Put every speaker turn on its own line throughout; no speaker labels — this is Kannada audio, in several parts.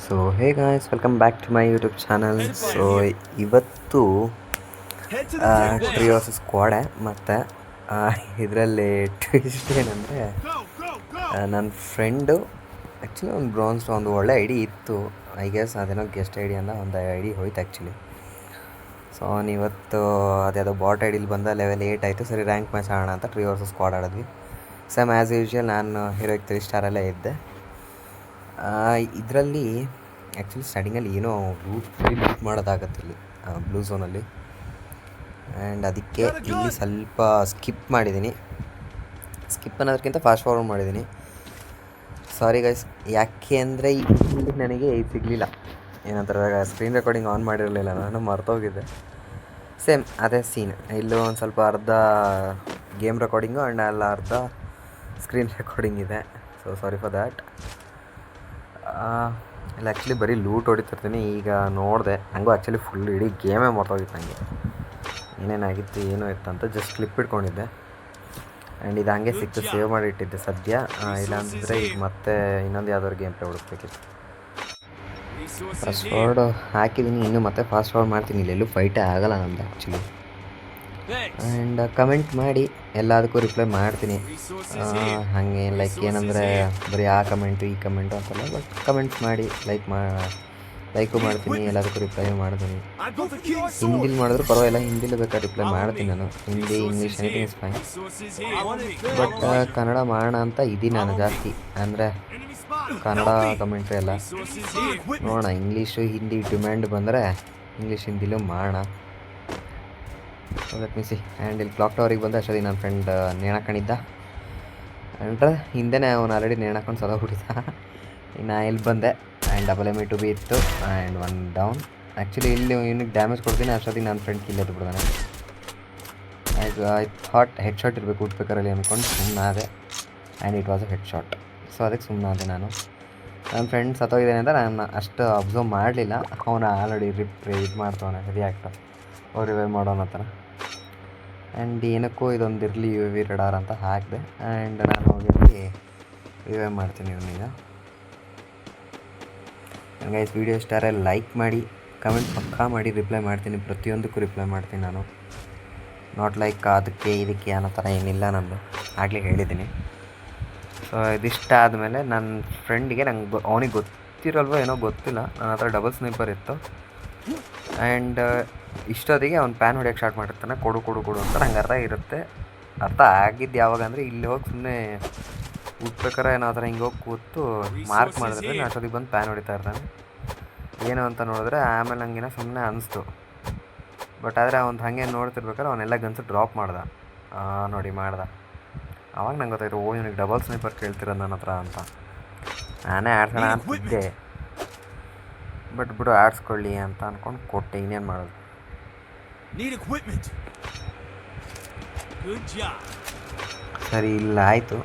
So hey guys, welcome back to my YouTube channel. So ಇವತ್ತು ಟ್ರಿಯೋಸ್ ಸ್ಕ್ವಾಡೆ ಮತ್ತು ಇದರಲ್ಲಿ ಟ್ವಿಸ್ಟ್ ಏನಂದರೆ ನನ್ನ ಫ್ರೆಂಡು ಆ್ಯಕ್ಚುಲಿ ಒಂದು ಒಳ್ಳೆ ಐಡಿ ಇತ್ತು. ಐ ಗೆಸ್ ಅದೇನೋ ಗೆಸ್ಟ್ ಐಡಿ ಅಂತ ಒಂದು ಐಡಿ ಹೋಯ್ತು ಆ್ಯಕ್ಚುಲಿ. ಸೊ ಇವತ್ತು ಅದ್ಯಾವುದೋ ಬಾಟ್ ಐಡಿಲಿ ಬಂದ ಲೆವೆಲ್ 8 ಆಯಿತು. ಸರಿ, ರ್ಯಾಂಕ್ ಮ್ಯಾಚ್ ಆಡೋಣ ಅಂತ ಟ್ರಿಯೋಸ್ ಸ್ಕ್ವಾಡ್ ಆಡಿದ್ವಿ. ಸೇಮ್ ಆ್ಯಸ್ ಯೂಶ್ವಲ್ ನಾನು ಹೀರೋಯಿಕ್ 3 ಸ್ಟಾರಲ್ಲೇ ಇದ್ದೆ. ಇದರಲ್ಲಿ ಆ್ಯಕ್ಚುಲಿ ಸ್ಟಾರ್ಟಿಂಗಲ್ಲಿ ಏನೋ ಲೂಟ್ ಮಾಡೋದಾಗತ್ತೆ ಇಲ್ಲಿ ಬ್ಲೂ ಝೋನಲ್ಲಿ. ಆ್ಯಂಡ್ ಅದಕ್ಕೆ ಇಲ್ಲಿ ಸ್ವಲ್ಪ ಸ್ಕಿಪ್ ಮಾಡಿದ್ದೀನಿ. ಸ್ಕಿಪ್ ಅನ್ನೋದಕ್ಕಿಂತ ಫಾಸ್ಟ್ ಫಾರ್ವರ್ಡ್ ಮಾಡಿದ್ದೀನಿ. ಸಾರಿ ಗೈಸ್, ಯಾಕೆ ಅಂದರೆ ಇಲ್ಲಿ ನನಗೆ ಇದು ಸಿಗಲಿಲ್ಲ. ಏನಂತಾರೆ, ಸ್ಕ್ರೀನ್ ರೆಕಾರ್ಡಿಂಗ್ ಆನ್ ಮಾಡಿರಲಿಲ್ಲ, ನಾನು ಮರ್ತೋಗಿದ್ದೆ. ಸೇಮ್ ಅದೇ ಸೀನ್. ಇಲ್ಲೂ ಒಂದು ಸ್ವಲ್ಪ ಅರ್ಧ ಗೇಮ್ ರೆಕಾರ್ಡಿಂಗು ಆ್ಯಂಡ್ ಅರ್ಧ ಸ್ಕ್ರೀನ್ ರೆಕಾರ್ಡಿಂಗ್ ಇದೆ. So sorry for that. ಇಲ್ಲ, ಆ್ಯಕ್ಚುಲಿ ಬರೀ ಲೂಟ್ ಹೊಡಿತಿರ್ತೀನಿ. ಈಗ ನೋಡಿದೆ, ನನಗೂ ಆ್ಯಕ್ಚುಲಿ ಫುಲ್ ಇಡೀ ಗೇಮೇ ಮರ್ತೋಗಿತ್ತು. ನನಗೆ ಏನೇನಾಗಿತ್ತು ಏನೋ ಇತ್ತು ಅಂತ ಜಸ್ಟ್ ಕ್ಲಿಪ್ ಇಟ್ಕೊಂಡಿದ್ದೆ. ಆ್ಯಂಡ್ ಇದು ಹಂಗೆ ಸಿಕ್ತು, ಸೇವ್ ಮಾಡಿ ಇಟ್ಟಿದ್ದೆ ಸದ್ಯ. ಇಲ್ಲಾಂದರೆ ಈಗ ಮತ್ತೆ ಇನ್ನೊಂದು ಯಾವ್ದಾದ್ರು ಗೇಮ್ ಪ್ಲೇ ಹುಡುಕ್ಬೇಕಿತ್ತು. ಫಾಸ್ಟ್ ಫಾರ್ವರ್ಡ್ ಹಾಕಿದ್ದೀನಿ, ಇನ್ನೂ ಮತ್ತೆ ಫಾಸ್ಟ್ ಫಾರ್ವರ್ಡ್ ಮಾಡ್ತೀನಿ. ಇಲ್ಲೆಲ್ಲೂ ಫೈಟೇ ಆಗೋಲ್ಲ ನಮ್ಮದು ಆ್ಯಕ್ಚುಲಿ. ಆ್ಯಂಡ್ ಕಮೆಂಟ್ ಮಾಡಿ, ಎಲ್ಲದಕ್ಕೂ ರಿಪ್ಲೈ ಮಾಡ್ತೀನಿ. ಹಾಗೆ ಲೈಕ್ ಏನಂದರೆ ಬರೀ ಆ ಕಮೆಂಟು ಈ ಕಮೆಂಟು ಅಂತಲ್ಲ, ಬಟ್ ಕಮೆಂಟ್ಸ್ ಮಾಡಿ, ಲೈಕು ಮಾಡ್ತೀನಿ, ಎಲ್ಲದಕ್ಕೂ ರಿಪ್ಲೈ ಮಾಡ್ತೀನಿ. ಹಿಂದಿಲಿ ಮಾಡಿದ್ರು ಪರವಾಗಿಲ್ಲ, ಹಿಂದಿಲಿ ಬೇಕಾದ್ರೆ ರಿಪ್ಲೈ ಮಾಡ್ತೀನಿ ನಾನು. Hindi, English, anything is fine. But Kannada ಮಾಡೋಣ ಅಂತ ಇದ್ದೀನಿ ನಾನು ಜಾಸ್ತಿ. ಅಂದರೆ ಕನ್ನಡ ಕಮೆಂಟ್ರಿ ಎಲ್ಲ ನೋಡೋಣ. ಇಂಗ್ಲೀಷು ಹಿಂದಿ ಡಿಮ್ಯಾಂಡ್ ಬಂದರೆ ಇಂಗ್ಲೀಷ್ ಹಿಂದಿಲೂ ಮಾಡೋಣ. Let me C. ಆ್ಯಂಡ್ ಇಲ್ಲಿ ಕ್ಲಾಕ್ ಟವರಿಗೆ ಬಂದು ಅಷ್ಟೊತ್ತಿಗೆ ನನ್ನ ಫ್ರೆಂಡ್ ನೇಣಾಕೊಂಡಿದ್ದ. ಅಂದರೆ ಹಿಂದೆನೇ ಅವನು ಆಲ್ರೆಡಿ ನೇಣಾಕೊಂಡು ಸದೋಗ್ಬಿಟ್ಟಿದ್ದ. ಇನ್ನು ಇಲ್ಲಿ ಬಂದೆ and double M two B ಇತ್ತು ಆ್ಯಂಡ್ 1 ಡೌನ್. ಆ್ಯಕ್ಚುಲಿ ಇಲ್ಲಿ ಇವನಿಗೆ ಡ್ಯಾಮೇಜ್ ಕೊಡ್ತೀನಿ, ಅಷ್ಟೊತ್ತಿಗೆ ನನ್ನ ಫ್ರೆಂಡ್ ಕಿಲ್ ಎದ್ದು ಬಿಡ್ತಾನೆ. ಐ ಥಾಟ್ ಹೆಡ್ ಶಾಟ್ ಇರಬೇಕು ಉಟ್ಬೇಕಾರಲ್ಲಿ ಅಂದ್ಕೊಂಡು ಸುಮ್ಮನಾದೆ. And it was a head shot. So ಅದಕ್ಕೆ ಸುಮ್ಮನಾದೆ ನಾನು. ನನ್ನ ಫ್ರೆಂಡ್ ಸತ್ತೋಗಿದ್ದೇನೆ ಅಂತ ನಾನು ಅಷ್ಟು ಅಬ್ಸರ್ವ್ ಮಾಡಲಿಲ್ಲ. ಅವನು ಆಲ್ರೆಡಿ ಇದು ಮಾಡ್ತಾವನೆ, ರಿಯಾಕ್ಟ್ ಅವ್ರು ರಿವೈವ್ ಮಾಡೋನ ಥರ. ಆ್ಯಂಡ್ ಏನಕ್ಕೂ ಇದೊಂದು ಇರಲಿ ಯು ವಿ ರೆಡಾರ್ ಅಂತ ಹಾಕಿದೆ. ಆ್ಯಂಡ್ ನಾನು ಹೋಗಿ ರಿವೈವ್ ಮಾಡ್ತೀನಿ ಇವನೀಗ. ಗೈಸ್, ವೀಡಿಯೋ ಇಷ್ಟಾರೆ ಲೈಕ್ ಮಾಡಿ, ಕಮೆಂಟ್ ಪಕ್ಕಾ ಮಾಡಿ, ರಿಪ್ಲೈ ಮಾಡ್ತೀನಿ. ಪ್ರತಿಯೊಂದಕ್ಕೂ ರಿಪ್ಲೈ ಮಾಡ್ತೀನಿ ನಾನು. ನಾಟ್ ಲೈಕ್ ಅದಕ್ಕೆ ಇದಕ್ಕೆ ಅನ್ನೋ ಥರ ಏನಿಲ್ಲ ನಂದು, ಆಗಲೇ ಹೇಳಿದ್ದೀನಿ. ಸೊ ಇದಿಷ್ಟ ಆದಮೇಲೆ ನನ್ನ ಫ್ರೆಂಡಿಗೆ ಅವನಿಗೆ ಗೊತ್ತಿರಲ್ವೋ ಏನೋ ಗೊತ್ತಿಲ್ಲ, ನನ್ನ ಹತ್ರ ಡಬಲ್ ಸ್ನೈಪರ್ ಇತ್ತು. ಆ್ಯಂಡ್ ಇಷ್ಟೊತ್ತಿಗೆ ಅವ್ನು ಪ್ಯಾನ್ ಹೊಡಿಯೋಕ್ಕೆ ಸ್ಟಾರ್ಟ್ ಮಾಡಿರ್ತಾನೆ. ಕೊಡು ಅಂತ ನಂಗೆ ಅರ್ಥ ಇರುತ್ತೆ. ಅರ್ಥ ಆಗಿದ್ದು ಯಾವಾಗ ಅಂದರೆ ಇಲ್ಲಿ ಹೋಗಿ ಸುಮ್ಮನೆ ಹುಟ್ಬೇಕಾರೆ ಏನೋ ಆ ಥರ ಹಿಂಗೆ ಹೋಗಿ ಕೂತು ಮಾರ್ಕ್ ಮಾಡಿದ್ರೆ ನಾನು ಅಷ್ಟೊತ್ತಿಗೆ ಬಂದು ಪ್ಯಾನ್ ಹೊಡಿತಾ ಇರ್ತಾನೆ. ಏನು ಅಂತ ನೋಡಿದ್ರೆ ಆಮೇಲೆ ನನಗೇನೋ ಸುಮ್ಮನೆ ಅನಿಸ್ತು. ಬಟ್ ಆದರೆ ಅವ್ನು ಹಾಗೆ ನೋಡ್ತಿರ್ಬೇಕಾದ್ರೆ ಅವನ್ನೆಲ್ಲ ಗನ್ಸು ಡ್ರಾಪ್ ಮಾಡ್ದೆ. ನೋಡಿ ಮಾಡ್ದೆ. ಆವಾಗ ನಂಗೆ ಗೊತ್ತಾಯ್ತು, ಓ ಇವನಿಗೆ ಡಬಲ್ ಸ್ನೈಪರ್ ಕೇಳ್ತಿರೋದು ನನ್ನ ಹತ್ರ ಅಂತ. ನಾನೇ ಆಡ್ಸೋಣ ಅಂತಿದ್ದೆ, ಬಟ್ ಬಿಡು ಆಡಿಸ್ಕೊಳ್ಳಿ ಅಂತ ಅಂದ್ಕೊಂಡು ಕೊಟ್ಟೆ. ಇನ್ನೇನು ಮಾಡೋದು. ಸರಿ, ಇಲ್ಲ ಆಯಿತು.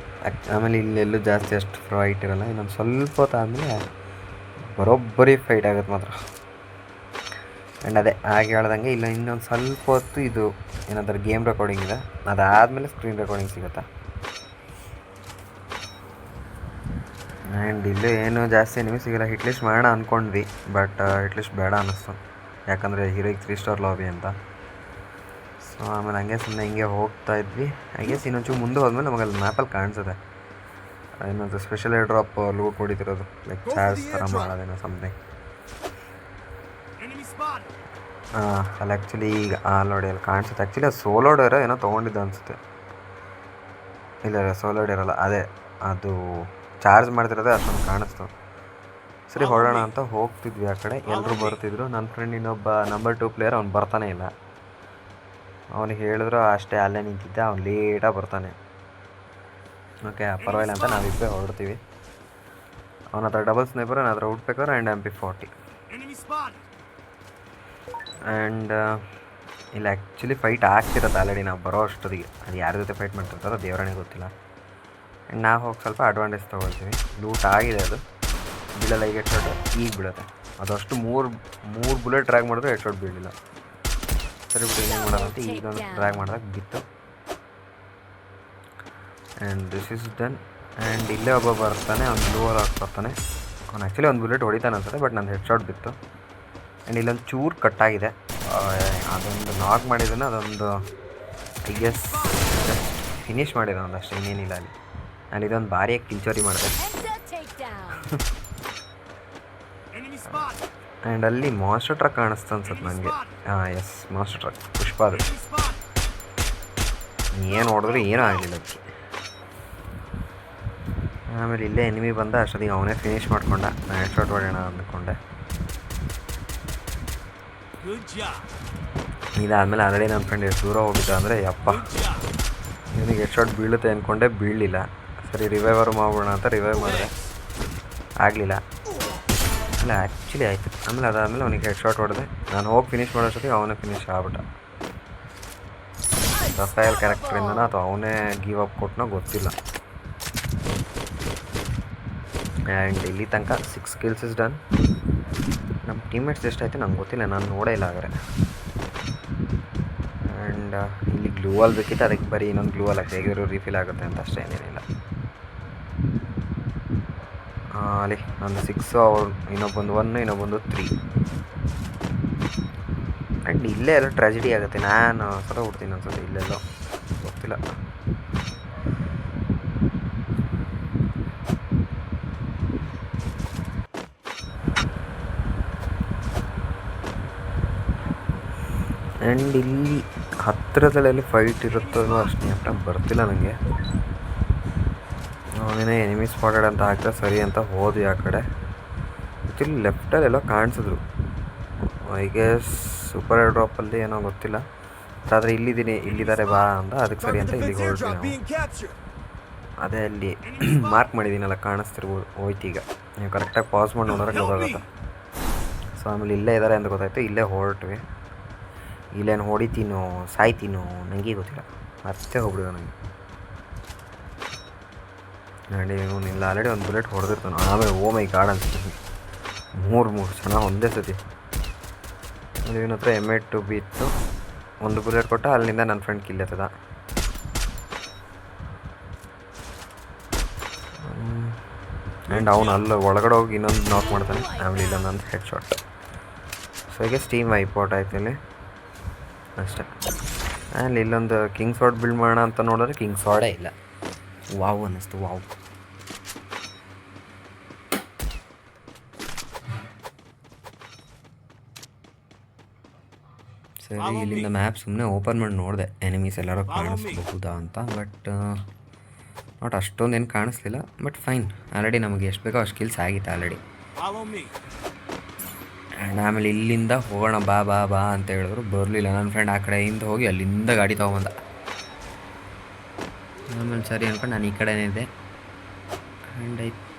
ಆಮೇಲೆ ಇಲ್ಲೆಲ್ಲೂ ಜಾಸ್ತಿ ಅಷ್ಟು ಫೈಟ್ ಇರೋಲ್ಲ. ಇನ್ನೊಂದು ಸ್ವಲ್ಪ ಹೊತ್ತು ಆದಮೇಲೆ ಬರೋಬ್ಬರಿ ಫೈಟ್ ಆಗುತ್ತೆ ಮಾತ್ರ. ಆ್ಯಂಡ್ ಅದೇ ಹಾಗೆ ಹೇಳ್ದಂಗೆ ಇಲ್ಲ, ಇನ್ನೊಂದು ಸ್ವಲ್ಪ ಹೊತ್ತು ಇದು ಏನಾದರೂ ಗೇಮ್ ರೆಕಾರ್ಡಿಂಗ್ ಇದೆ, ಅದಾದಮೇಲೆ ಸ್ಕ್ರೀನ್ ರೆಕಾರ್ಡಿಂಗ್ ಸಿಗುತ್ತೆ. ಆ್ಯಂಡ್ ಇಲ್ಲೂ ಏನೂ ಜಾಸ್ತಿ ನಿಮಗೆ ಸಿಗೋಲ್ಲ. ಹಿಟ್ಲಿಸ್ಟ್ ಮಾಡೋಣ ಅಂದ್ಕೊಂಡ್ವಿ, ಬಟ್ ಹಿಟ್ಲಿಸ್ಟ್ ಬೇಡ ಅನ್ನಿಸ್ತು. ಯಾಕಂದರೆ ಹೀರೋಯಿಕ್ 3 ಸ್ಟಾರ್ ಲಾಬಿ ಅಂತ. ಸೊ ಆಮೇಲೆ ಹಂಗೆ ಸುಮ್ಮನೆ ಹಿಂಗೆ ಹೋಗ್ತಾ ಇದ್ವಿ. ಐ ಗೆಸ್ ಇನ್ನೊಂಚೂರು ಮುಂದೆ ಹೋದ್ಮೇಲೆ ನಮಗೆ ಅಲ್ಲಿ ಮ್ಯಾಪಲ್ಲಿ ಕಾಣಿಸುತ್ತೆ ಇನ್ನೊಂದು ಸ್ಪೆಷಲ್ ಏರ್ ಡ್ರಾಪ್ ಲೂಟ್ ಹೊಡಿತಿರೋದು, ಲೈಕ್ ಚಾರ್ಜ್ ಥರ ಮಾಡೋದೇನೋ ಸಮಥಿಂಗ್. ಅಲ್ಲಿ ಆ್ಯಕ್ಚುಲಿ ಈಗ ನೋಡಿ ಅಲ್ಲಿ ಕಾಣಿಸುತ್ತೆ. ಆ್ಯಕ್ಚುಲಿ ಅದು ಸೋಲೋ ಡೇರೋ ಏನೋ ತೊಗೊಂಡಿದ್ದು ಅನಿಸುತ್ತೆ. ಇಲ್ಲ ಸೋಲೋ ಡೇರಲ್ಲ, ಅದೇ ಅದು ಚಾರ್ಜ್ ಮಾಡ್ತಿರೋದೇ ಅಷ್ಟೊಂದು ಕಾಣಿಸ್ತು. ಸರಿ ಹೊರಡೋಣ ಅಂತ ಹೋಗ್ತಿದ್ವಿ. ಆ ಕಡೆ ಎಲ್ಲರೂ ಬರ್ತಿದ್ರು. ನನ್ನ ಫ್ರೆಂಡ್ ಇನ್ನೊಬ್ಬ ನಂಬರ್ 2 ಪ್ಲೇಯರ್, ಅವ್ನು ಬರ್ತಾನೆ ಇಲ್ಲ. ಅವನಿಗೆ ಹೇಳಿದ್ರು ಅಷ್ಟೇ, ಅಲ್ಲೇ ನಿಂತಿದ್ದೆ. ಅವ್ನು ಲೇಟಾಗಿ ಬರ್ತಾನೆ. ಓಕೆ, ಪರವಾಗಿಲ್ಲ ಅಂತ ನಾವಿಬ್ಬರೇ ಹೊರಡ್ತೀವಿ. ಅವನ ಹತ್ರ ಡಬಲ್ ಸ್ನೈಪರ್, ನನ್ನ ಹತ್ರ ಹುಡ್ಬೇಕಾದ್ರೆ ಆ್ಯಂಡ್ MP40. ಆ್ಯಂಡ್ ಇಲ್ಲಿ ಆ್ಯಕ್ಚುಲಿ ಫೈಟ್ ಆಗ್ತಿರತ್ತೆ ಆಲ್ರೆಡಿ ನಾವು ಬರೋ ಅಷ್ಟೊತ್ತಿಗೆ. ಅದು ಯಾರ ಜೊತೆ ಫೈಟ್ ಮಾಡ್ತಿರ್ತಾರೋ ದೇವರೇ ಗೊತ್ತಿಲ್ಲ. ಆ್ಯಂಡ್ ನಾವು ಹೋಗಿ ಸ್ವಲ್ಪ ಅಡ್ವಾಂಟೇಜ್ ತೊಗೊಳ್ತೀವಿ. ಲೂಟ್ ಆಗಿದೆ, ಅದು ಬೀಳಲ್ಲ. ಈಗ ಹೆಡ್ ಶಾಟ್ ಈಗ ಬೀಳುತ್ತೆ. ಅದು ಅಷ್ಟು ಮೂರು ಬುಲೆಟ್ ಡ್ರ್ಯಾಗ್ ಮಾಡಿದ್ರು ಹೆಡ್ ಶಾಟ್ ಬೀಳಿಲ್ಲ. ಸರಿ ಬಿಟ್ಟು ಏನೇನು ಮಾಡೋದಂತ ಈಗ ಒಂದು ಡ್ರ್ಯಾಗ್ ಮಾಡಿದಾಗ ಬಿತ್ತು. And this is done. And ಇಲ್ಲೇ ಒಬ್ಬ ಬರ್ತಾನೆ, ಅವ್ನು ಬ್ಲೂ ವಾಲ್ ಹಾಕಿ ಬರ್ತಾನೆ. ಅವ್ನು ಆ್ಯಕ್ಚುಲಿ ಒಂದು ಬುಲೆಟ್ ಹೊಡಿತಾನೆ ಅನ್ಸುತ್ತೆ, ಬಟ್ ನನ್ನ ಹೆಡ್ ಶಾಟ್ ಬಿತ್ತು. ಆ್ಯಂಡ್ ಇಲ್ಲೊಂದು ಚೂರು ಕಟ್ಟಾಗಿದೆ. ಅದೊಂದು ನಾಕ್ ಮಾಡಿದ್ದಾನೆ, ಅದೊಂದು ಐ ಗೆಸ್ ಫಿನಿಷ್ ಮಾಡಿದ ಒಂದು ಅಷ್ಟೇ, ಇನ್ನೇನಿಲ್ಲ ಅಲ್ಲಿ. ನಾನು ಇದೊಂದು ಭಾರಿಯಾಗಿ ಕಿಲ್ಚೋರಿ ಮಾಡಿದೆ. ಆ್ಯಂಡ್ ಅಲ್ಲಿ ಮಾಸ್ಟರ್ ಟ್ರಕ್ ಕಾಣಿಸ್ತು ಅನ್ಸುತ್ತೆ ನನಗೆ. ಎಸ್, ಮಾಸ್ಟರ್ ಟ್ರಕ್ ಪುಷ್ಪ. ಅದು ಏನು ಹೊಡೆದ್ರು ಏನೂ ಆಗಲಿಲ್ಲ ಅದಕ್ಕೆ. ಆಮೇಲೆ ಇಲ್ಲೇ ಎನಿಮಿ ಬಂದ, ಅಷ್ಟೊತ್ತಿಗೆ ಅವನೇ ಫಿನಿಷ್ ಮಾಡ್ಕೊಂಡ. ನಾನು ಹೆಡ್ ಶಾಟ್ ಹೊಡೆಯೋಣ ಅಂದ್ಕೊಂಡೆ. ಇದಾದಮೇಲೆ ಆಲ್ರೆಡಿ ನನ್ನ ಫ್ರೆಂಡ್ ಎಷ್ಟು ದೂರ ಹೋಗಿದ್ದ ಅಂದರೆ ಯಪ್ಪ, ಇವನಿಗೆ ಹೆಡ್ ಶಾಟ್ ಬೀಳುತ್ತೆ ಅಂದ್ಕೊಂಡೆ, ಬೀಳಲಿಲ್ಲ. ಸರಿ ರಿವೈವರು ಮಾಡೋಣ ಅಂತ ರಿವೈವ್ ಮಾಡಿದೆ, ಆಗಲಿಲ್ಲ. ಅಲ್ಲ ಆ್ಯಕ್ಚುಲಿ ಆಯಿತು. ಆಮೇಲೆ ಅದಾದಮೇಲೆ ಅವನಿಗೆ ಹೆಡ್ ಶಾಟ್ ಹೊಡೆದೆ. ನಾನು ಹೋಗಿ ಫಿನಿಷ್ ಮಾಡೋಷ್ಟೊತ್ತಿಗೆ ಅವನೇ ಫಿನಿಷ್ ಆಗ್ಬಿಟ್ಟ. ರಫೇಲ್ ಕ್ಯಾರೆಕ್ಟ್ರಿಂದನ ಅಥವಾ ಅವನೇ ಗಿವ್ ಅಪ್ ಕೊಟ್ಟನೋ ಗೊತ್ತಿಲ್ಲ. ಆ್ಯಂಡ್ ಇಲ್ಲಿ ತನಕ 6 kills ಇಸ್ ಡನ್. ನಮ್ಮ ಟೀಮ್ಮೇಟ್ಸ್ ಎಷ್ಟಾಯ್ತು ನಂಗೆ ಗೊತ್ತಿಲ್ಲ, ನಾನು ನೋಡೇ ಇಲ್ಲ ಹಾಗಾದ್ರೆ. ಆ್ಯಂಡ್ ಇಲ್ಲಿ ಗ್ಲೂವಲ್ ಬೇಕಿತ್ತು, ಅದಕ್ಕೆ ಬರೀ ಇನ್ನೊಂದು ಗ್ಲೂವಲ್ ಹಾಕಿ ಹೇಗಿದ್ರು ರೀಫಿಲ್ ಆಗುತ್ತೆ ಅಂತ ಅಷ್ಟೇ, ಏನೇನಿಲ್ಲ. ಅಲ್ಲಿ ಒಂದು 6, ಅವ್ರು ಇನ್ನೊಬ್ಬೊಂದು 1, ಇನ್ನೊಬ್ಬೊಂದು 3. ಆ್ಯಂಡ್ ಇಲ್ಲೇ ಎಲ್ಲ ಟ್ರಾಜಿಡಿ ಆಗುತ್ತೆ. ನಾನು ಸಲ ಹುಡ್ತೀನಿ ಅನ್ಸುತ್ತೆ ಇಲ್ಲೆಲ್ಲೋ, ಗೊತ್ತಿಲ್ಲ. ಆ್ಯಂಡ್ ಇಲ್ಲಿ ಹತ್ತಿರದಲ್ಲೆಲ್ಲಿ ಫೈಟ್ ಇರುತ್ತೋ ಅಷ್ಟು ಅಷ್ಟ ಬರ್ತಿಲ್ಲ ನನಗೆ. ಅವನೇನೇ ಎನಿಮಿ ಸ್ಪಾಟೆಡ್ ಅಂತ ಹಾಕಿದ್ರೆ ಸರಿ ಅಂತ ಹೋದ್ವಿ ಆ ಕಡೆ. ಆ್ಯಕ್ಚುಲಿ ಲೆಫ್ಟಲ್ಲೆಲ್ಲೋ ಕಾಣಿಸಿದ್ರು, ಐ ಗೆಸ್ ಸೂಪರ್ ಏರ್ ಡ್ರಾಪಲ್ಲಿ ಏನೋ ಗೊತ್ತಿಲ್ಲ. ಆದರೆ ಇಲ್ಲಿದ್ದಾರೆ ಬಾ ಅಂತ, ಅದಕ್ಕೆ ಸರಿ ಅಂತ ಇಲ್ಲಿಗೆ ಹೊರಟ್ವಿ ನಾವು. ಅದೇ ಅಲ್ಲಿ ಮಾರ್ಕ್ ಮಾಡಿದ್ದೀನಲ್ಲ, ಕಾಣಿಸ್ತಿರ್ಬೋದು. ಹೋಯ್ತೀಗ ನೀವು ಕರೆಕ್ಟಾಗಿ ಪಾಸ್ ಮಾಡಿ ನೋಡೋರಿಗೆ ಗೊತ್ತಾಗುತ್ತೆ. ಸೊ ಆಮೇಲೆ ಇಲ್ಲೇ ಇದ್ದಾರೆ ಅಂತ ಗೊತ್ತಾಯ್ತು, ಇಲ್ಲೇ ಹೊರಟ್ವಿ. ಇಲ್ಲೇನು ಹೊಡಿತೀನೋ ಸಾಯ್ತೀನೋ ನನಗೆ ಗೊತ್ತಿಲ್ಲ, ಮತ್ತೆ ಹೋಗ್ಬಿಡಿದ ನನಗೆ. ನೋಡಿ ಇಲ್ಲ, ಆಲ್ರೆಡಿ ಒಂದು ಬುಲೆಟ್ ಹೊಡೆದಿರ್ತಾನೆ. ಆಮೇಲೆ ಓ ಮೈ ಗಾಡ್ ಅನ್ಸ್ತೀನಿ, ಮೂರು ಜನ ಒಂದೇ ಸತಿ. ಇವನ ಹತ್ರ M8 ಇತ್ತು, ಒಂದು ಬುಲೆಟ್ ಕೊಟ್ಟ, ಅಲ್ಲಿಂದ ನನ್ನ ಫ್ರೆಂಡ್ ಕಿಲ್ ಎತ್ತದ. ಆ್ಯಂಡ್ ಅವನು ಅಲ್ಲಿ ಒಳಗಡೆ ಹೋಗಿ ಇನ್ನೊಂದು ನಾಕ್ ಮಾಡ್ತಾನೆ. ಆಮೇಲೆ ಇಲ್ಲೊಂದು ಹೆಡ್ ಶಾಟ್. ಸೊ ಹೀಗೆ ಸ್ಟೀಮ್ ವೈಪೌಟ್ ಆಯ್ತು ಇಲ್ಲಿ ಅಷ್ಟೇ. ಆ್ಯಂಡ್ ಇಲ್ಲೊಂದು ಕಿಂಗ್ ಸಾರ್ಡ್ ಬಿಲ್ಡ್ ಮಾಡೋಣ ಅಂತ ನೋಡಿದ್ರೆ ಕಿಂಗ್ ಸಾರ್ಡೇ ಇಲ್ಲ. ವಾವ್ ಅನ್ನಿಸ್ತು, ವಾವ್. ಸರಿ, ಇಲ್ಲಿಂದ ಮ್ಯಾಪ್ ಸುಮ್ಮನೆ ಓಪನ್ ಮಾಡಿ ನೋಡಿದೆ, ಎನಿಮೀಸ್ ಎಲ್ಲರೂ ಕಾಣಿಸ್ಬಹುದಾ ಅಂತ. ಬಟ್ ನಾಟ್ ಅಷ್ಟೊಂದೇನು ಕಾಣಿಸ್ಲಿಲ್ಲ. ಬಟ್ ಫೈನ್, ಆಲ್ರೆಡಿ ನಮಗೆ ಎಷ್ಟು ಬೇಕೋ ಅಷ್ಟು ಸ್ಕಿಲ್ಸ್ ಆಗಿತ್ತು ಆಲ್ರೆಡಿ. ಆ್ಯಂಡ್ ಆಮೇಲೆ ಇಲ್ಲಿಂದ ಹೋಗೋಣ ಬಾ ಬಾ ಬಾ ಅಂತ ಹೇಳಿದ್ರು, ಬರಲಿಲ್ಲ. ನನ್ನ ಫ್ರೆಂಡ್ ಆ ಕಡೆಯಿಂದ ಹೋಗಿ ಅಲ್ಲಿಂದ ಗಾಡಿ ತೊಗೊಂಬಂದ. ಆಮೇಲೆ ಸರಿ ಅಂದ್ಕೊಂಡು ನಾನು ಈ ಕಡೆನೇ ಇದ್ದೆ. ಆ್ಯಂಡ್ ಐ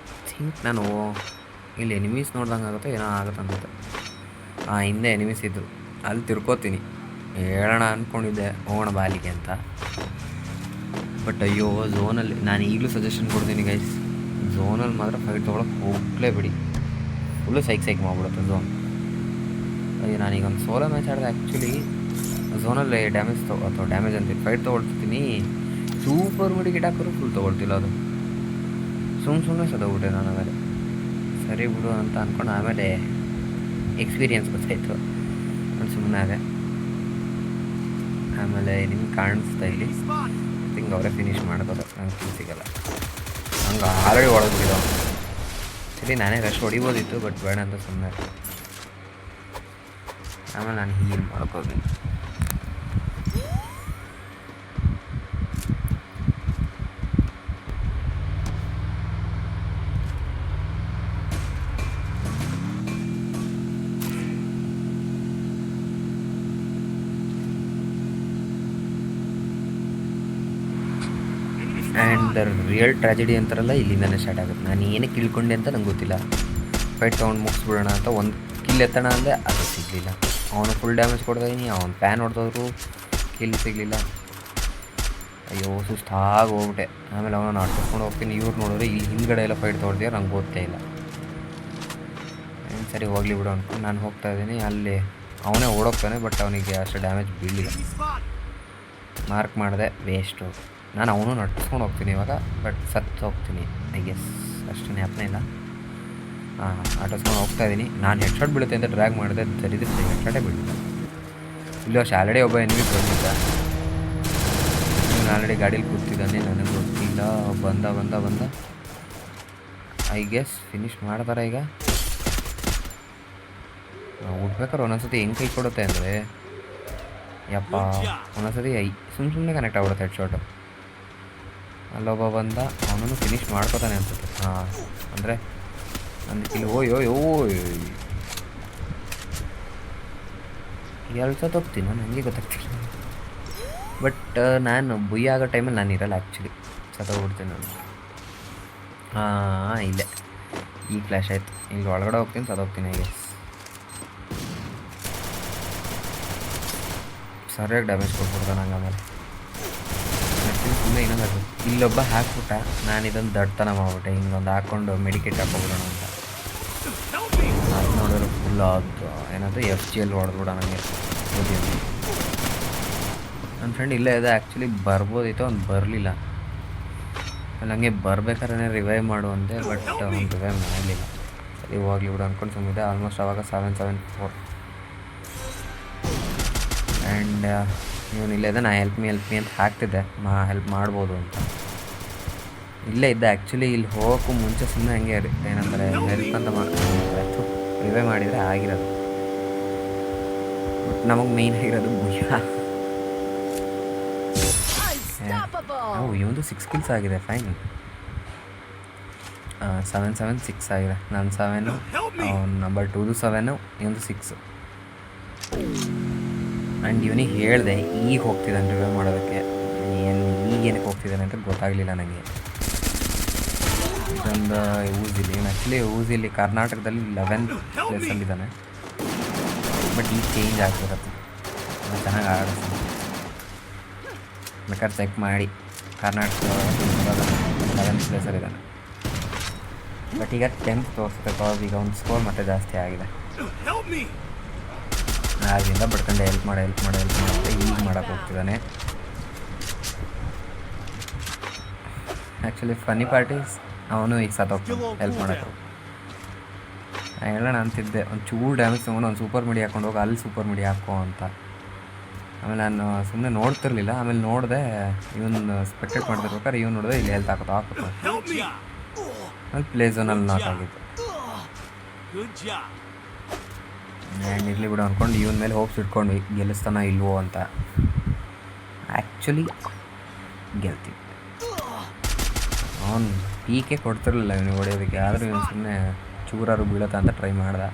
ಥಿಂಕ್ ನಾನು ಇಲ್ಲಿ ಎನಿಮೀಸ್ ನೋಡ್ದಂಗೆ ಆಗುತ್ತೋ ಏನೋ ಆಗುತ್ತೆ ಅನ್ಸುತ್ತೆ. ಹಿಂದೆ ಎನಿಮೀಸ್ ಇದ್ದರು, ಅಲ್ಲಿ ತಿರ್ಕೋತೀನಿ ಹೇಳೋಣ ಅಂದ್ಕೊಂಡಿದ್ದೆ ಹೋಗೋಣ ಬಾಲಿಗೆ ಅಂತ. ಬಟ್ ಅಯ್ಯೋ, ಝೋನಲ್ಲಿ ನಾನು ಈಗಲೂ ಸಜೆಷನ್ ಕೊಡ್ತೀನಿ ಗೈಸ್, ಝೋನಲ್ಲಿ ಮಾತ್ರ ಫೈಟ್ ತೊಗೊಳಕ್ಕೆ ಹೋಗಲೇಬೇಡಿ. ಫುಲ್ಲು ಸೈಕ್ ಮಾಡಿಬಿಡುತ್ತೆ ಝೋನ್. ಅಯ್ಯೋ, ನಾನೀಗ ಒಂದು ಸೋಲೋ ಮ್ಯಾಚ್ ಆಡಿದೆ. ಆ್ಯಕ್ಚುಲಿ ಝೋನಲ್ಲಿ ಡ್ಯಾಮೇಜ್ ಅಂತ ಫೈಟ್ ತೊಗೊಳ್ತೀನಿ. ಸೂಪರ್ ಮೆಡಿಕೇಟ್ ಹಾಕೋರು ಫುಲ್ ತೊಗೊಳ್ತಿಲ್ಲ, ಅದು ಸುಮ್ಮನೆ ಸದೋಗ್ಬಿಟ್ಟೆ ನಾನು. ಆಮೇಲೆ ಸರಿ ಬಿಡು ಅಂತ ಅಂದ್ಕೊಂಡು ಆಮೇಲೆ ಎಕ್ಸ್ಪೀರಿಯನ್ಸ್ ಗೊತ್ತಾಯಿತು, ನಾನು ಸುಮ್ಮನೆ ಅದೇ. ಆಮೇಲೆ ನಿಮ್ಗೆ ಕಾಣಿಸ್ತಾ ಇಲ್ಲಿ ಹಿಂಗೆ ಅವರೇ ಫಿನಿಷ್ ಮಾಡ್ಬೋದು, ನಂಗೆ ಕಿಲ್ ಸಿಗೋಲ್ಲ. ಹಂಗೆ ಆಲ್ರೆಡಿ ಹೊಡೆದ್ಬಿಟ್ಟಿದ್ದವು. ಸರಿ ನಾನೇ ರಶ್ ಹೊಡಿಬೋದಿತ್ತು, ಬಟ್ ಬೇಡ ಅಂತ ಸುಮ್ಮನೆ. ಆಮೇಲೆ ನಾನು ಹೀಲ್ ಮಾಡ್ಕೋತೀನಿ. ಆ್ಯಂಡ್ ದ ರಿಯಲ್ ಟ್ರಾಜಿಡಿ ಅಂತಾರಲ್ಲ ಇಲ್ಲಿಂದನೇ ಸ್ಟಾರ್ಟ್ ಆಗುತ್ತೆ. ನಾನು ಏನಕ್ಕೆ ಇಳ್ಕೊಂಡೆ ಅಂತ ನಂಗೆ ಗೊತ್ತಿಲ್ಲ. ಫೈಟ್ ತೊಗೊಂಡು ಮುಗಿಸ್ಬಿಡೋಣ ಅಂತ ಒಂದು ಕಿಲ್ ಎತ್ತೋಣ ಅಂದರೆ ಅದು ಸಿಗಲಿಲ್ಲ. ಅವನು ಫುಲ್ ಡ್ಯಾಮೇಜ್ ಕೊಡ್ತಾಯಿನಿ, ಅವ್ನು ಪ್ಯಾನ್ ಹೊಡೆದವರು ಕಿಲ್ ಸಿಗಲಿಲ್ಲ. ಅಯ್ಯೋ, ಸುಸ್ತಾಗಿ ಹೋಗ್ಬಿಟ್ಟೆ. ಆಮೇಲೆ ಅವನು ಅಟ್ಕೊಂಡು ಹೋಗ್ತೀನಿ. ಇವ್ರು ನೋಡಿದ್ರೆ ಇಲ್ಲಿ ಹಿಂದ್ಗಡೆ ಎಲ್ಲ ಫೈಟ್ ತೊಗೊಳ್ತೀವಿ, ನಂಗೆ ಗೊತ್ತೇ ಇಲ್ಲ. ಸರಿ ಹೋಗಲಿ ಬಿಡು ಅಂದ್ಕೊಂಡು ನಾನು ಹೋಗ್ತಾಯಿದ್ದೀನಿ. ಅಲ್ಲಿ ಅವನೇ ಓಡೋಗ್ತಾನೆ, ಬಟ್ ಅವನಿಗೆ ಅಷ್ಟು ಡ್ಯಾಮೇಜ್ ಬೀಳಲಿಲ್ಲ. ಮಾರ್ಕ್ ಮಾಡಿದೆ, ವೇಸ್ಟು. ನಾನು ಅವನು ನಡ್ಸ್ಕೊಂಡು ಹೋಗ್ತೀನಿ ಇವಾಗ, ಬಟ್ ಸತ್ತು ಹೋಗ್ತೀನಿ ಐ ಗೆಸ್, ಅಷ್ಟು ಜ್ಞಾಪನ ಇಲ್ಲ. ಹಾಂ ಆಟೋಸ್ಕೊಂಡು ಹೋಗ್ತಾ ಇದ್ದೀನಿ. ನಾನು ಹೆಡ್ ಶಾಟ್ ಬೀಳುತ್ತೆ ಅಂತ ಡ್ರ್ಯಾಗ್ ಮಾಡಿದೆ, ಸರಿದ್ರೆ ಹೆಡ್ ಶಾಟೇ ಬೀಳಿಲ್ಲ. ಇಲ್ಲೋ ಆಲ್ರೆಡಿ ಒಬ್ಬ ಎನಿಮಿ ಬಂದಿದ್ದ, ಇವನು ಆಲ್ರೆಡಿ ಗಾಡೀಲಿ ಕೂತಿದ್ದಾನೆ, ನನಗೆ ಗೊತ್ತಿಲ್ಲ. ಬಂದ ಐ ಗೆಸ್ ಫಿನಿಷ್ ಮಾಡ್ತಾರೆ ಈಗ. ಹುಡ್ಬೇಕಾದ್ರೆ ಒಂದೊಂದ್ಸತಿ ಹೆಂಗೆ ಕೈ ಕೊಡುತ್ತೆ ಅಂದರೆ ಯಪ್ಪ, ಒಂದೊಂದ್ಸತಿ ಸುಮ್ಮನೆ ಕನೆಕ್ಟ್ ಆಗ್ಬಿಡುತ್ತೆ ಹೆಡ್ ಶಾಟು. ಅಲ್ಲೊಬ್ಬ ಬಂದ, ಅವನನ್ನು ಫಿನಿಷ್ ಮಾಡ್ಕೋತಾನೆ ಅನ್ಸುತ್ತೆ. ಹಾಂ, ಅಂದರೆ ನಂದು ಕಿಲ್ ಎರಡು ಸತ್ತು ಹೋಗ್ತೀನಿ, ನನಗೆ ಗೊತ್ತಾಗ್ತಿಲ್ಲ. ಬಟ್ ನಾನು ಬುಯ್ಯ ಆಗೋ ಟೈಮಲ್ಲಿ ನಾನು ಇರಲ್ಲ ಆ್ಯಕ್ಚುಲಿ, ಸತ್ತೋಗ್ಬಿಡ್ತೀನಿ ನಾನು. ಹಾಂ, ಇಲ್ಲೇ ಈಗ ಫ್ಲ್ಯಾಶ್ ಆಯಿತು. ಇಲ್ಲಿ ಒಳಗಡೆ ಹೋಗ್ತೀನಿ, ಸತ್ತೋಗ್ತೀನಿ. ಈಗ ಸರಿಯಾಗಿ ಡ್ಯಾಮೇಜ್ ಕೊಟ್ಬಿಡ್ತಾನೆ ನಂಗೆ. ಆಮೇಲೆ ಸುಮ್ಮನೆ ಇನ್ನೊಂದು ಇಲ್ಲೊಬ್ಬ ಹಾಕ್ಬಿಟ್ಟ, ನಾನು ಇದೊಂದು ದಡ್ತನ ಮಾಡ್ಬಿಟ್ಟೆ. ಹಿಂಗೊಂದು ಹಾಕ್ಕೊಂಡು ಮೆಡಿಕೇಟ್ ಹಾಕ್ಕೊಬಿಡೋಣ ಅಂತ. ಅದು ನೋಡಿದ್ರೆ ಫುಲ್ ಆದ್ದು ಏನಾದರೂ FGL ಹೊಡೆದ್ಬಿಡ ನನಗೆ. ನನ್ನ ಫ್ರೆಂಡ್ ಇಲ್ಲೇ ಇದೆ, ಆ್ಯಕ್ಚುಲಿ ಬರ್ಬೋದಿತ್ತು, ಅವ್ನು ಬರಲಿಲ್ಲ. ನನಗೆ ಬರ್ಬೇಕಾದ್ರೆ ರಿವೈವ್ ಮಾಡುವಂತೆ, ಬಟ್ ಅವ್ನು ರಿವೈವ್ ಮಾಡಲಿಲ್ಲ. ಸರಿ ಹೋಗ್ಲಿ ಬಿಡು ಅಂದ್ಕೊಂಡು ಸುಮ್ಮಿದೆ. ಆಲ್ಮೋಸ್ಟ್ ಆವಾಗ 774 ಆ್ಯಂಡ್ ಇವನು ಇಲ್ಲೇ ಇದೆ. ನಾ ಹೆಲ್ಪ್ ಮೀ ಅಂತ ಹಾಕ್ತಿದ್ದೆ, ಹೆಲ್ಪ್ ಮಾಡ್ಬೋದು ಅಂತ. ಇಲ್ಲೇ ಇದ್ದೆ ಆ್ಯಕ್ಚುಲಿ. ಇಲ್ಲಿ ಹೋಗೋಕ್ಕೂ ಮುಂಚೆ ಸುಮ್ಮನೆ ಹಂಗೆ ಏನಂತಾರೆ ಹೆಲ್ಪ್ ಅಂತ ಆಯಿತು, ರಿವೈವ್ ಮಾಡಿದರೆ ಆಗಿರೋದು. ಬಟ್ ನಮಗೆ ಮೇಯ್ನ್ ಆಗಿರೋದು ಭುಯ್ಯ. ಇವೊಂದು 6 kills ಆಗಿದೆ, ಫೈನ್. 7-7-6 ಆಗಿದೆ. ನಾನು 7, ನಂಬರ್ 2 7, ಇವೊಂದು 6. ಆ್ಯಂಡ್ ಇವನಿಗೆ ಹೇಳಿದೆ ಈಗ ಹೋಗ್ತಿದ್ದಾನೆ ರಿವೈವ್ ಮಾಡೋದಕ್ಕೆ. ಈಗೇನಕ್ಕೆ ಹೋಗ್ತಿದ್ದಾನೆ ಅಂತ ಗೊತ್ತಾಗಲಿಲ್ಲ ನನಗೆ. ಇದೊಂದು ಊಸಿಲಿ, ಇವನು ಆ್ಯಕ್ಚುಲಿ ಊಸಿಲಿ ಕರ್ನಾಟಕದಲ್ಲಿ 11th ಪ್ಲೇಸಲ್ಲಿದ್ದಾನೆ. ಬಟ್ ಈಗ ಚೇಂಜ್ ಆಗ್ತಿರತ್ತೆ, ಚೆನ್ನಾಗಿ ಆಡಿಸ್ತೀನಿ. ಬೇಕಾದ್ರೆ ಚೆಕ್ ಮಾಡಿ, ಕರ್ನಾಟಕ 11th ಪ್ಲೇಸಲ್ಲಿದ್ದಾನೆ. ಬಟ್ ಈಗ 10th ತೋರಿಸುತ್ತೆ, ಬಿಕಾಸ್ ಈಗ ಒಂದು ಸ್ಕೋರ್ ಮತ್ತೆ ಜಾಸ್ತಿ ಆಗಿದೆ. ಆಗಿಂದ ಬಡ್ಕೊಂಡು ಹೆಲ್ಪ್ ಮಾಡಿ ಅಂತ ಈಗ ಮಾಡೋಕ್ಕೆ ಹೋಗ್ತಿದ್ದಾನೆ. ಆ್ಯಕ್ಚುಲಿ ಫನ್ನಿ ಪಾರ್ಟೀಸ್ ಅವನು ಈಗ ಸತ್ತೋಗ್ತಾನೆ ಹೆಲ್ಪ್ ಮಾಡೋಕ್ಕೆ. ಹೇಳೋಣ ಅಂತಿದ್ದೆ, ಒಂದು ಚೂರು ಡ್ಯಾಮೇಜ್ ತೊಗೊಂಡು ಒಂದು ಸೂಪರ್ ಮಿಡಿ ಹಾಕ್ಕೊಂಡು ಹೋಗಿ ಅಲ್ಲಿ ಸೂಪರ್ ಮಿಡಿ ಹಾಕೋ ಅಂತ. ಆಮೇಲೆ ನಾನು ಸುಮ್ಮನೆ ನೋಡ್ತಿರ್ಲಿಲ್ಲ. ಆಮೇಲೆ ನೋಡಿದೆ, ಇವನು ಸ್ಪೆಕ್ಟೇಟ್ ಮಾಡ್ತಿರ್ಬೇಕಾದ್ರೆ ಇವನು ನೋಡಿದೆ ಇಲ್ಲಿ ಹೆಲ್ತ್ ಹಾಕೋದು ಆಮೇಲೆ ಪ್ಲೇ ಝೋನಲ್ಲಿ ನಾಕ್ ಆಗಿತ್ತು. ಆ್ಯಂಡ್ ಇರಲಿ ಬಿಡು ಅಂದ್ಕೊಂಡು ಇವನ ಮೇಲೆ ಹೋಪ್ಸ್ ಇಟ್ಕೊಂಡ್ವಿ, ಗೆಲ್ಲಿಸ್ತಾನ ಇಲ್ವೋ ಅಂತ. ಆ್ಯಕ್ಚುಲಿ ಗೆಲ್ತೀವಿ. ಅವನು ಪೀಕೆ ಕೊಡ್ತಿರ್ಲಿಲ್ಲ ಇವನಿಗೆ ಹೊಡೆಯೋದಕ್ಕೆ, ಆದರೂ ಇವನು ಸುಮ್ಮನೆ ಚೂರಾರು ಬೀಳತ್ತ ಅಂತ ಟ್ರೈ ಮಾಡ್ದೆ.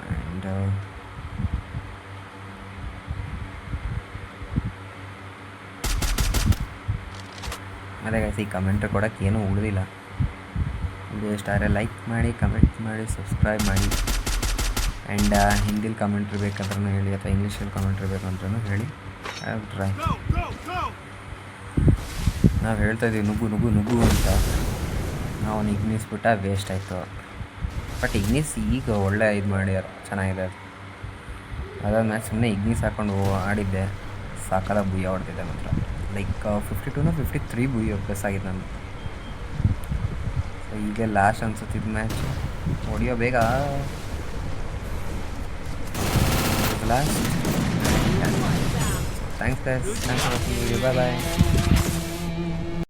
ಆ್ಯಂಡ್ ಅದೇ ಗೈಸ್, ಈ ಕಮೆಂಟ್ರಿ ಕೊಡೋಕ್ಕೆ ಏನೂ ಉಳಿದಿಲ್ಲ. ವಿಡಿಯೋ ಇಷ್ಟ ಆದರೆ ಲೈಕ್ ಮಾಡಿ, ಕಮೆಂಟ್ ಮಾಡಿ, ಸಬ್ಸ್ಕ್ರೈಬ್ ಮಾಡಿ. ಆ್ಯಂಡ್ ಹಿಂದಿಲಿ ಕಮೆಂಟ್ರಿ ಬೇಕಂದ್ರೂ ಹೇಳಿ, ಅಥವಾ ಇಂಗ್ಲೀಷಲ್ಲಿ ಕಮೆಂಟ್ರಿ ಬೇಕಂದ್ರೂ ಹೇಳಿ. ಟ್ರೈ. ನಾವು ಹೇಳ್ತಾಯಿದ್ದೀವಿ ನುಗ್ಗು ಅಂತ. ನಾವು ಇಗ್ನಿಸ್ಬಿಟ್ಟ ವೇಸ್ಟ್ ಆಯಿತು. ಬಟ್ ಇಗ್ನಿಸ್ ಈಗ ಒಳ್ಳೆ ಇದು ಮಾಡ್ಯಾರ, ಚೆನ್ನಾಗಿದೆ ಅದು. ಅದಾದ್ಮೇಲೆ ಸುಮ್ಮನೆ ಇಗ್ನಿಸ್ ಹಾಕ್ಕೊಂಡು ಆಡಿದ್ದೆ, ಸಾಕಾದ ಬುಯ್ಯ ಹೊಡೆದಿದ್ದೆ ಮಾತ್ರ. ಲೈಕ್ 52 53 ಬುಯ್ಯ ಪ್ಲಸ್ ಆಗಿದೆ ನಾನು. ಸೊ ಈಗ ಲಾಸ್ಟ್ ಅನ್ಸುತ್ತಿದ್ದ ಮ್ಯಾಚ್ ಹೊಡಿಯೋ ಬೇಗ last. Thanks guys, thanks for watching video. Bye.